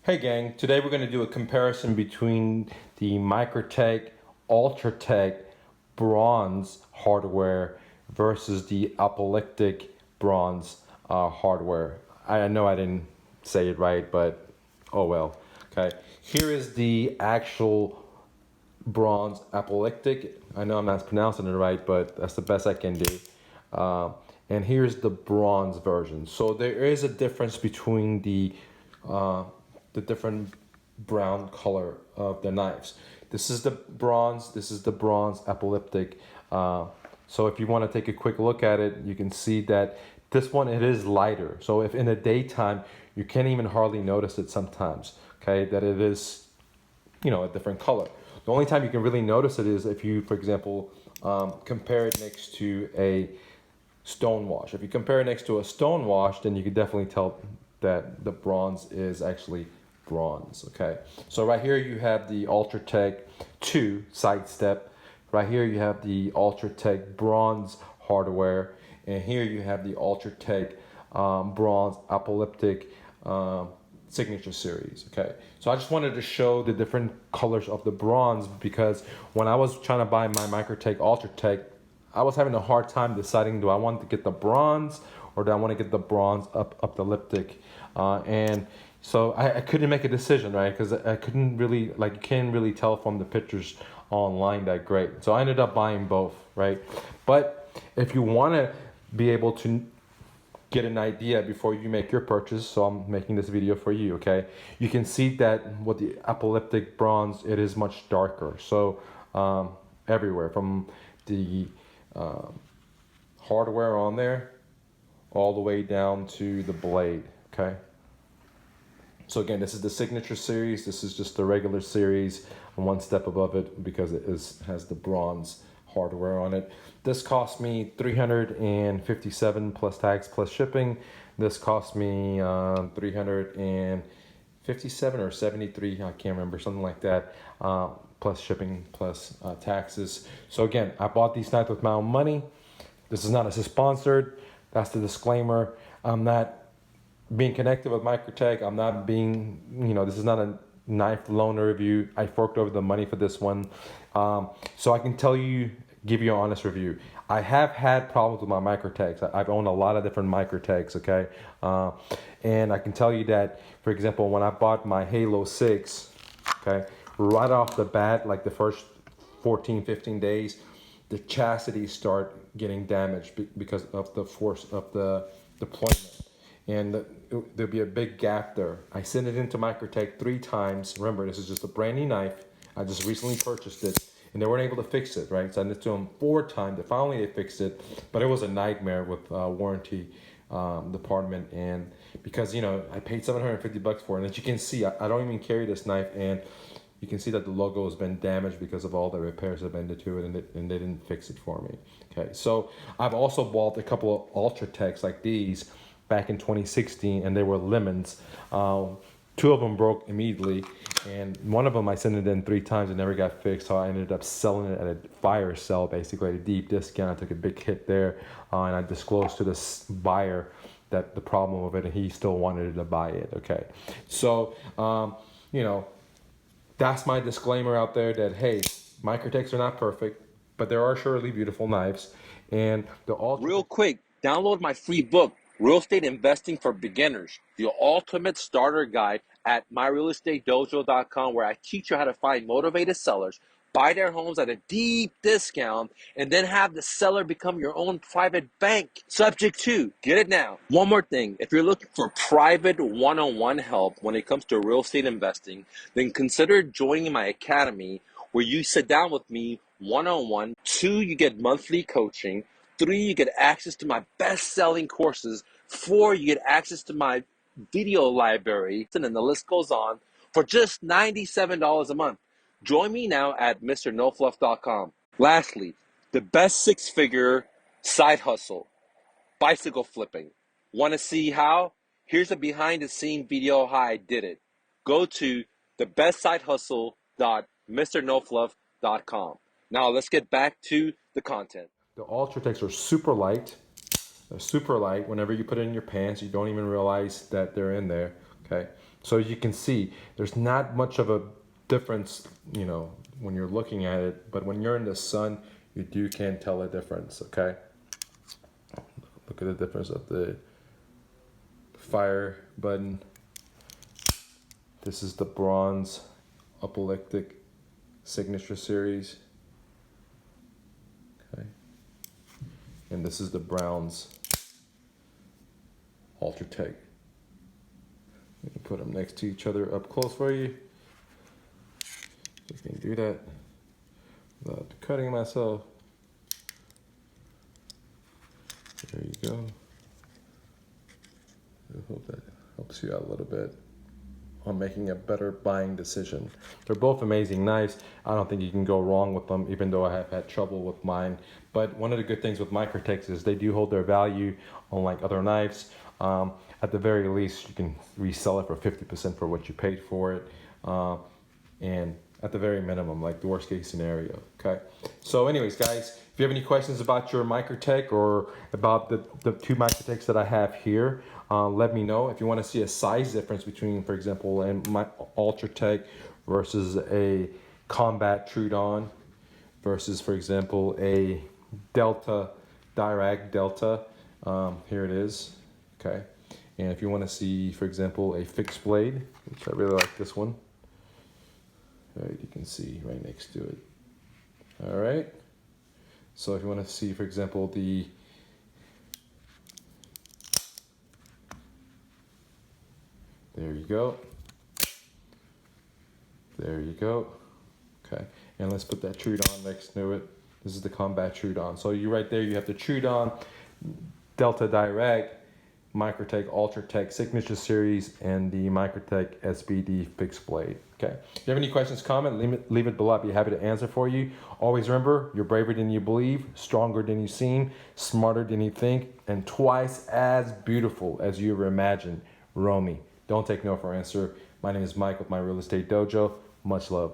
Hey gang, today we're going to do a comparison between the Microtech Ultratech Bronze hardware versus the Apocalyptic Bronze hardware. I know I didn't say it right, but oh well. Okay, here is the actual Bronze Apocalyptic. I know I'm not pronouncing it right, but that's the best I can do. And here's the bronze version. So there is a difference between the different brown color of the knives. This is the bronze, this is the bronze apocalyptic. So if you want to take a quick look at it, you can see that this one, it is lighter. So if in the daytime, you can't even hardly notice it sometimes, okay, that it is, you know, a different color. The only time you can really notice it is if you, for example, compare it next to a stone wash. If you compare it next to a stone wash, then you can definitely tell that the bronze is actually bronze. Okay, so right here you have the Ultratech 2 sidestep. Right here you have the Ultratech bronze hardware, and here you have the Ultratech bronze apocalyptic signature series. Okay, so I just wanted to show the different colors of the bronze because when I was trying to buy my Microtech Ultratech, I was having a hard time deciding, do I want to get the bronze or do I want to get the bronze apocalyptic, and so I couldn't make a decision, right? Because I couldn't really, like, you can't really tell from the pictures online that great. So I ended up buying both, right? But if you want to be able to get an idea before you make your purchase, so I'm making this video for you, okay? You can see that with the apocalyptic bronze, it is much darker. So everywhere from the hardware on there all the way down to the blade, okay? So again, this is the signature series. This is just the regular series, one step above it because it has the bronze hardware on it. This cost me $357 plus tax plus shipping. This cost me $357 or $73, I can't remember, something like that, plus shipping plus taxes. So again, I bought these knives with my own money. This is not a sponsored. That's the disclaimer. I'm not being connected with Microtech. I'm not being, you know, this is not a knife loaner review. I forked over the money for this one. So I can tell you, give you an honest review. I have had problems with my Microtechs. I've owned a lot of different Microtechs, okay? And I can tell you that, for example, when I bought my Halo 6, okay, right off the bat, like the first 14, 15 days, the chastity start getting damaged because of the force of the deployment. And there'll be a big gap there. I sent it into Microtech 3 times. Remember, this is just a brand new knife. I just recently purchased it, and they weren't able to fix it, right? So I sent it to them 4 times. And finally, they fixed it, but it was a nightmare with warranty department. And because, you know, I paid $750 for it, and as you can see, I don't even carry this knife, and you can see that the logo has been damaged because of all the repairs that have been to it, and they didn't fix it for me. Okay, so I've also bought a couple of Ultratechs like these back in 2016, and they were lemons. 2 of them broke immediately, and one of them I sent it in 3 times and never got fixed, so I ended up selling it at a fire sale, basically at a deep discount. I took a big hit there, and I disclosed to this buyer that the problem with it, and he still wanted to buy it, okay? So, you know, that's my disclaimer out there that, hey, Microtechs are not perfect, but there are surely beautiful knives, and the Real quick, download my free book, Real Estate Investing for Beginners, the ultimate starter guide at myrealestatedojo.com, where I teach you how to find motivated sellers, buy their homes at a deep discount, and then have the seller become your own private bank. Subject to, get it now. One more thing, if you're looking for private one-on-one help when it comes to real estate investing, then consider joining my academy where you sit down with me one-on-one. 2, you get monthly coaching. 3, you get access to my best-selling courses. 4, you get access to my video library, and then the list goes on for just $97 a month. Join me now at MrNoFluff.com. Lastly, the best 6-figure side hustle, bicycle flipping. Want to see how? Here's a behind-the-scene video how I did it. Go to thebestsidehustle.mrnofluff.com. Now let's get back to the content. The Ultratechs are super light. They're super light. Whenever you put it in your pants, you don't even realize that they're in there, okay? So as you can see, there's not much of a difference, you know, when you're looking at it, but when you're in the sun, you can tell a difference, okay? Look at the difference of the fire button. This is the Bronze Apocalyptic Signature Series. Okay. And this is the Bronze Ultratech. I'm gonna put them next to each other up close for you. You can do that without cutting myself. There you go. I hope that helps you out a little bit on making a better buying decision. They're both amazing knives. I don't think you can go wrong with them, even though I have had trouble with mine. But one of the good things with Microtechs is they do hold their value, unlike other knives. At the very least, you can resell it for 50% for what you paid for it. And at the very minimum, like the worst case scenario, okay? So anyways, guys, if you have any questions about your Microtech or about the two Microtechs that I have here, let me know. If you want to see a size difference between, for example, a Ultratech versus a Combat Trudon versus, for example, a Delta Direct Delta, here it is, okay? And if you want to see, for example, a fixed blade, which I really like this one, right, you can see right next to it. All right. So if you want to see, for example, there you go. There you go. Okay. And let's put that Trudon next to it. This is the Combat Trudon. So you right there, you have the Trudon, Delta Direct, Microtech Ultratech Signature Series, and the Microtech SBD Fixed Blade. Okay. If you have any questions, comment, leave it below. I'd be happy to answer for you. Always remember, you're braver than you believe, stronger than you seem, smarter than you think, and twice as beautiful as you ever imagined. Romy. Don't take no for an answer. My name is Mike with My Real Estate Dojo. Much love.